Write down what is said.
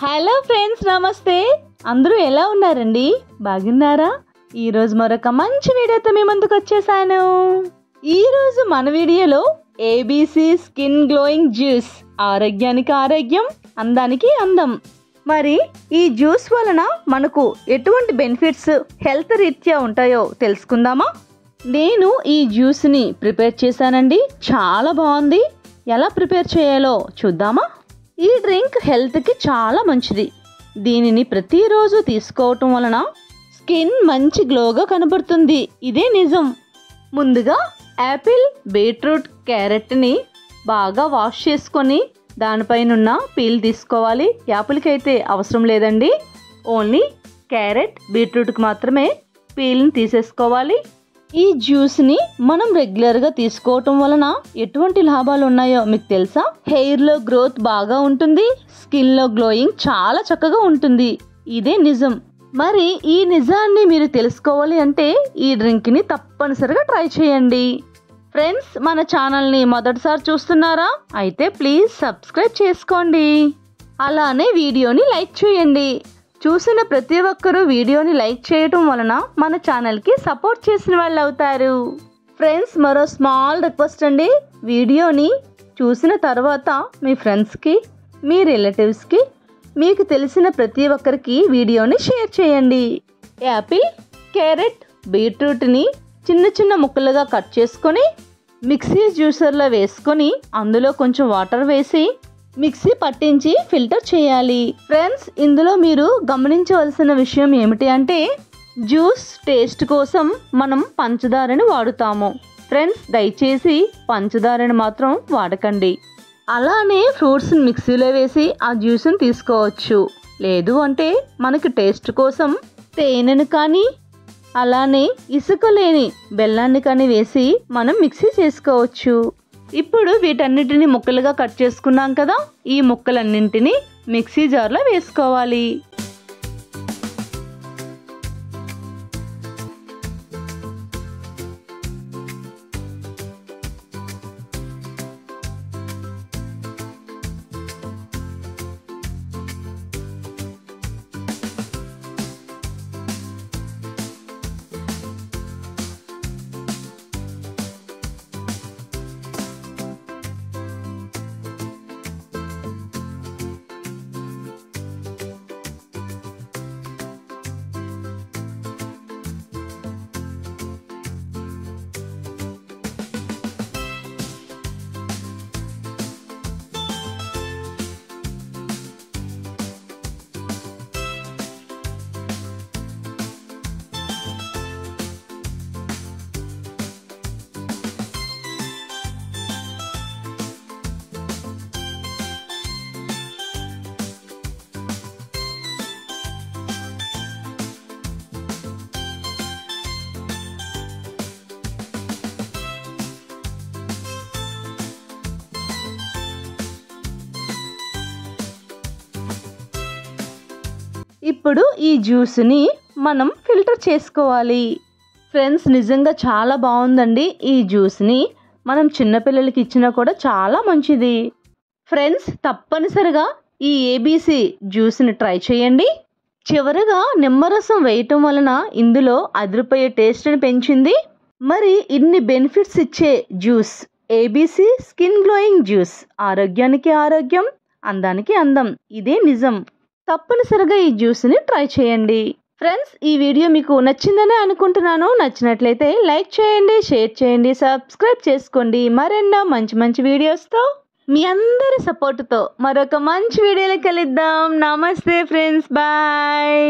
Hello friends, నమస్తే. అందరూ ఎలా ఉన్నారండి? బాగున్నారా? ఈరోజు మరొక మంచి వీడియోతో మీ ముందుకు వచ్చేసాను. ఈరోజు మన వీడియోలో ఏబీసీ స్కిన్ గ్లోయింగ్ జ్యూస్, ఆరోగ్యానికి ఆరోగ్యం, అందానికి అందం. మరి ఈ జ్యూస్ వలన మనకు ఎటువంటి బెనిఫిట్స్ హెల్త్ రీత్యా ఉంటాయో తెలుసుకుందామా? నేను ఈ జ్యూస్ని ప్రిపేర్ చేశానండి. చాలా బాగుంది. ఎలా ప్రిపేర్ చేయాలో చూద్దామా? ఈ డ్రింక్ హెల్త్కి చాలా మంచిది. దీనిని ప్రతిరోజు తీసుకోవటం వలన స్కిన్ మంచి గ్లోగా కనబడుతుంది. ఇదే నిజం. ముందుగా యాపిల్, బీట్రూట్, క్యారెట్ని బాగా వాష్ చేసుకొని దానిపైన పీల్ తీసుకోవాలి. యాపిల్కి అయితే అవసరం లేదండి. ఓన్లీ క్యారెట్, బీట్రూట్కి మాత్రమే పీల్ని తీసేసుకోవాలి. ఈ జ్యూస్ని మనం రెగ్యులర్గా తీసుకోవటం వలన ఎటువంటి లాభాలు ఉన్నాయో మీకు తెలుసా? హెయిర్లో గ్రోత్ బాగా ఉంటుంది. స్కిన్లో గ్లోయింగ్ చాలా చక్కగా ఉంటుంది. ఇదే నిజం. మరి ఈ నిజాన్ని మీరు తెలుసుకోవాలి అంటే ఈ డ్రింక్ని తప్పనిసరిగా ట్రై చేయండి. ఫ్రెండ్స్, మన ఛానల్ని మొదటిసారి చూస్తున్నారా? అయితే ప్లీజ్ సబ్స్క్రైబ్ చేసుకోండి. అలానే వీడియోని లైక్ చేయండి. చూసిన ప్రతి ఒక్కరూ వీడియోని లైక్ చేయటం వలన మన ఛానల్కి సపోర్ట్ చేసిన వాళ్ళు అవుతారు. ఫ్రెండ్స్, మరో స్మాల్ రిక్వెస్ట్ అండి. వీడియోని చూసిన తర్వాత మీ ఫ్రెండ్స్కి, మీ రిలేటివ్స్కి, మీకు తెలిసిన ప్రతి ఒక్కరికి వీడియోని షేర్ చేయండి. యాపిల్, క్యారెట్, బీట్రూట్ని చిన్న చిన్న ముక్కలుగా కట్ చేసుకొని మిక్సీ జ్యూసర్లో వేసుకొని అందులో కొంచెం వాటర్ వేసి మిక్సీ పట్టించి ఫిల్టర్ చేయాలి. ఫ్రెండ్స్, ఇందులో మీరు గమనించవలసిన విషయం ఏమిటి అంటే జ్యూస్ టేస్ట్ కోసం మనం పంచదారని వాడుతాము. ఫ్రెండ్స్, దయచేసి పంచదారని మాత్రం వాడకండి. అలానే ఫ్రూట్స్ని మిక్సీలో వేసి ఆ జ్యూస్ని తీసుకోవచ్చు. లేదు అంటే మనకి టేస్ట్ కోసం తేనెను కానీ అలానే ఇసుక లేని బెల్లాన్ని కానీ వేసి మనం మిక్సీ చేసుకోవచ్చు. ఇప్పుడు వీటన్నిటిని ముక్కలుగా కట్ చేసుకున్నాం కదా, ఈ ముక్కలన్నింటినీ మిక్సీ జార్లో వేసుకోవాలి. ఇప్పుడు ఈ జ్యూస్ని మనం ఫిల్టర్ చేసుకోవాలి. ఫ్రెండ్స్, నిజంగా చాలా బాగుందండి. ఈ జ్యూస్ని మనం చిన్నపిల్లలకి ఇచ్చినా కూడా చాలా మంచిది. ఫ్రెండ్స్, తప్పనిసరిగా ఈ ఏబీసీ జ్యూస్ని ట్రై చేయండి. చివరగా నిమ్మరసం వేయటం వలన ఇందులో అదిరిపోయే టేస్ట్ని పెంచింది. మరి ఇన్ని బెనిఫిట్స్ ఇచ్చే juice ABC skin glowing juice, ఆరోగ్యానికి ఆరోగ్యం, అందానికి అందం. ఇదే నిజం. తప్పనిసరిగా ఈ జ్యూస్ని ట్రై చేయండి. ఫ్రెండ్స్, ఈ వీడియో మీకు నచ్చిందనే అనుకుంటున్నాను. నచ్చినట్లయితే లైక్ చేయండి, షేర్ చేయండి, సబ్స్క్రైబ్ చేసుకోండి. మరెన్నో మంచి మంచి వీడియోస్తో మీ అందరి సపోర్టుతో మరొక మంచి వీడియోలో కలుద్దాం. నమస్తే ఫ్రెండ్స్, బాయ్.